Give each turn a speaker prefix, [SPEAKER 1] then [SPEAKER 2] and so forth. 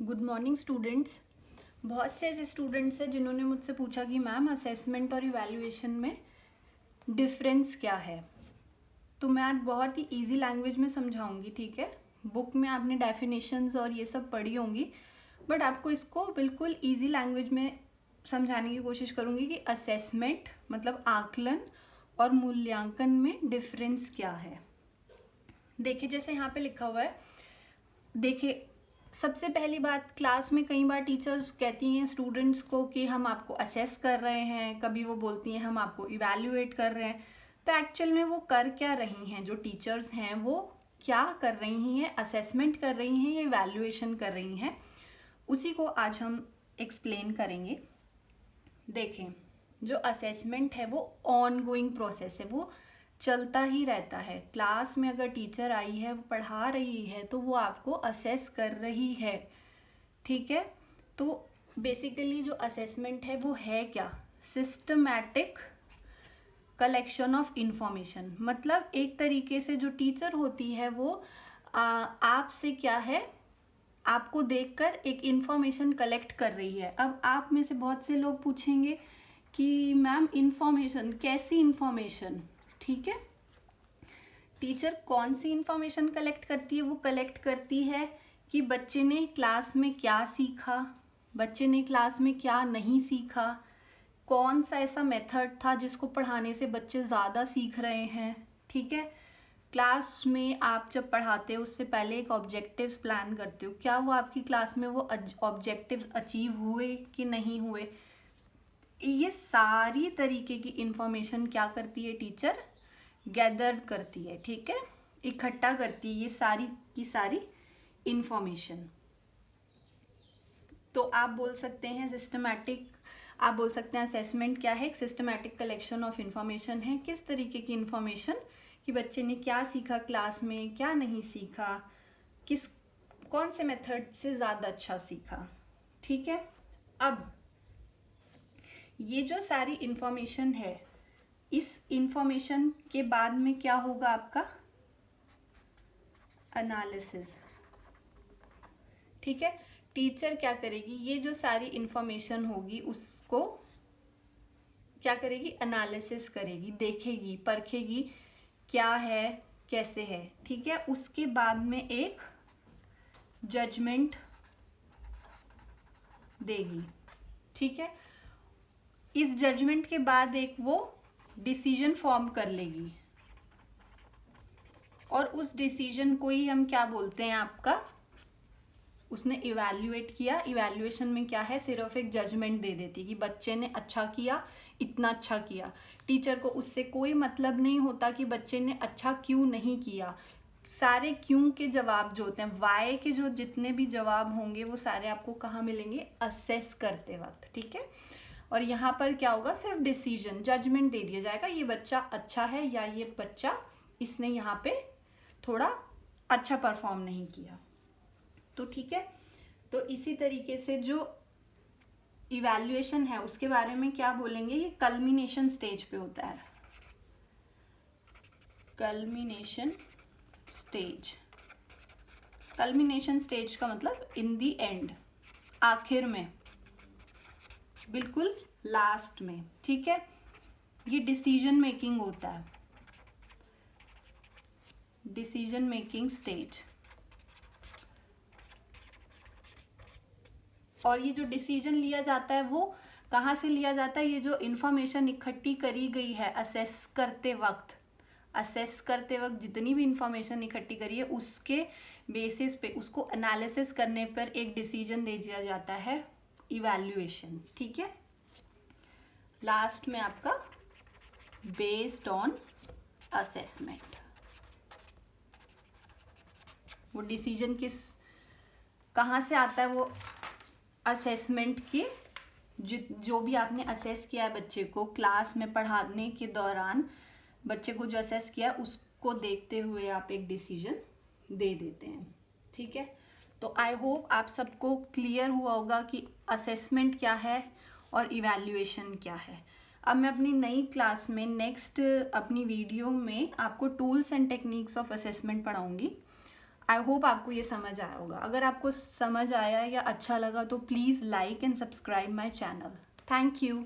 [SPEAKER 1] Good morning students. बहुत से ऐसे स्टूडेंट्स हैं जिन्होंने मुझसे पूछा कि मैम असेसमेंट और इवैल्यूएशन में डिफरेंस क्या है। तो मैं आज बहुत ही इजी लैंग्वेज में समझाऊंगी, ठीक है। बुक में आपने डेफिनेशंस और ये सब पढ़ी होंगी, बट आपको इसको बिल्कुल इजी लैंग्वेज में समझाने की कोशिश करूंगी कि असेसमेंट मतलब आकलन और मूल्यांकन में डिफरेंस क्या है। देखिए जैसे यहाँ पे लिखा हुआ है, देखिए सबसे पहली बात, क्लास में कई बार टीचर्स कहती हैं स्टूडेंट्स को कि हम आपको असेस कर रहे हैं, कभी वो बोलती हैं हम आपको इवैल्यूएट कर रहे हैं। तो एक्चुअल में वो कर क्या रही हैं, जो टीचर्स हैं वो क्या कर रही हैं, असेसमेंट कर रही हैं या इवैल्यूएशन कर रही हैं, उसी को आज हम एक्सप्लेन करेंगे। देखें, जो असेसमेंट है वो ऑन गोइंग प्रोसेस है, वो चलता ही रहता है। क्लास में अगर टीचर आई है, वो पढ़ा रही है, तो वो आपको असेस कर रही है, ठीक है। तो बेसिकली जो असेसमेंट है वो है क्या, सिस्टमैटिक कलेक्शन ऑफ इंफॉर्मेशन। मतलब एक तरीके से जो टीचर होती है वो आपसे क्या है, आपको देखकर एक इंफॉर्मेशन कलेक्ट कर रही है। अब आप में से बहुत से लोग पूछेंगे कि मैम इंफॉर्मेशन, कैसी इंफॉर्मेशन, ठीक है। टीचर कौन सी इंफॉर्मेशन कलेक्ट करती है, वो कलेक्ट करती है कि बच्चे ने क्लास में क्या सीखा, बच्चे ने क्लास में क्या नहीं सीखा, कौन सा ऐसा मेथड था जिसको पढ़ाने से बच्चे ज़्यादा सीख रहे हैं, ठीक है। क्लास में आप जब पढ़ाते हो उससे पहले एक ऑब्जेक्टिव्स प्लान करते हो, क्या वो आपकी क्लास में वो ऑब्जेक्टिव्स अचीव हुए कि नहीं हुए। ये सारी तरीके की इंफॉर्मेशन क्या करती है टीचर, गैदर करती है, ठीक है, इकट्ठा करती है ये सारी की सारी इंफॉर्मेशन। तो आप बोल सकते हैं सिस्टमैटिक, आप बोल सकते हैं असेसमेंट क्या है, एक सिस्टमैटिक कलेक्शन ऑफ इंफॉर्मेशन है। किस तरीके की इंफॉर्मेशन, कि बच्चे ने क्या सीखा क्लास में, क्या नहीं सीखा, किस कौन से मेथड से ज़्यादा अच्छा सीखा, ठीक है। अब ये जो सारी इंफॉर्मेशन है, इस इंफॉर्मेशन के बाद में क्या होगा आपका एनालिसिस, ठीक है। टीचर क्या करेगी, ये जो सारी इंफॉर्मेशन होगी उसको क्या करेगी, एनालिसिस करेगी, देखेगी, परखेगी क्या है, कैसे है, ठीक है। उसके बाद में एक जजमेंट देगी, ठीक है। इस जजमेंट के बाद एक वो डिसीजन फॉर्म कर लेगी, और उस डिसीजन को ही हम क्या बोलते हैं, आपका उसने इवैल्यूएट किया। इवैल्यूएशन में क्या है, सिर्फ एक जजमेंट दे देती कि बच्चे ने अच्छा किया, इतना अच्छा किया। टीचर को उससे कोई मतलब नहीं होता कि बच्चे ने अच्छा क्यों नहीं किया। सारे क्यों के जवाब जो होते हैं, वाई के जो जितने भी जवाब होंगे वो सारे आपको कहाँ मिलेंगे, असेस करते वक्त, ठीक है। और यहाँ पर क्या होगा, सिर्फ डिसीजन, जजमेंट दे दिया जाएगा, ये बच्चा अच्छा है या ये बच्चा, इसने यहाँ पे थोड़ा अच्छा परफॉर्म नहीं किया, तो ठीक है। तो इसी तरीके से जो इवैल्यूएशन है उसके बारे में क्या बोलेंगे, ये कल्मिनेशन स्टेज पे होता है। कल्मिनेशन स्टेज, कल्मिनेशन स्टेज का मतलब इन दी एंड, आखिर में, बिल्कुल लास्ट में, ठीक है। ये डिसीजन मेकिंग होता है, डिसीजन मेकिंग स्टेज। और ये जो डिसीजन लिया जाता है वो कहाँ से लिया जाता है, ये जो इंफॉर्मेशन इकट्ठी करी गई है असेस करते वक्त, असेस करते वक्त जितनी भी इंफॉर्मेशन इकट्ठी करी है उसके बेसिस पे, उसको एनालिसिस करने पर एक डिसीजन दे दिया जाता है, इवैल्यूएशन, ठीक है। लास्ट में आपका बेस्ड ऑन असेसमेंट, वो डिसीजन किस कहाँ से आता है, वो असेसमेंट के जो भी आपने असेस किया है बच्चे को क्लास में पढ़ाने के दौरान, बच्चे को जो असेस किया उसको देखते हुए आप एक डिसीजन दे देते हैं, ठीक है। तो आई होप आप सबको क्लियर हुआ होगा कि असेसमेंट क्या है और इवैल्यूएशन क्या है। अब मैं अपनी नई क्लास में नेक्स्ट अपनी वीडियो में आपको tools and techniques of assessment पढ़ाऊंगी। आई होप आपको ये समझ आया होगा। अगर आपको समझ आया या अच्छा लगा तो please like and subscribe my channel. Thank you.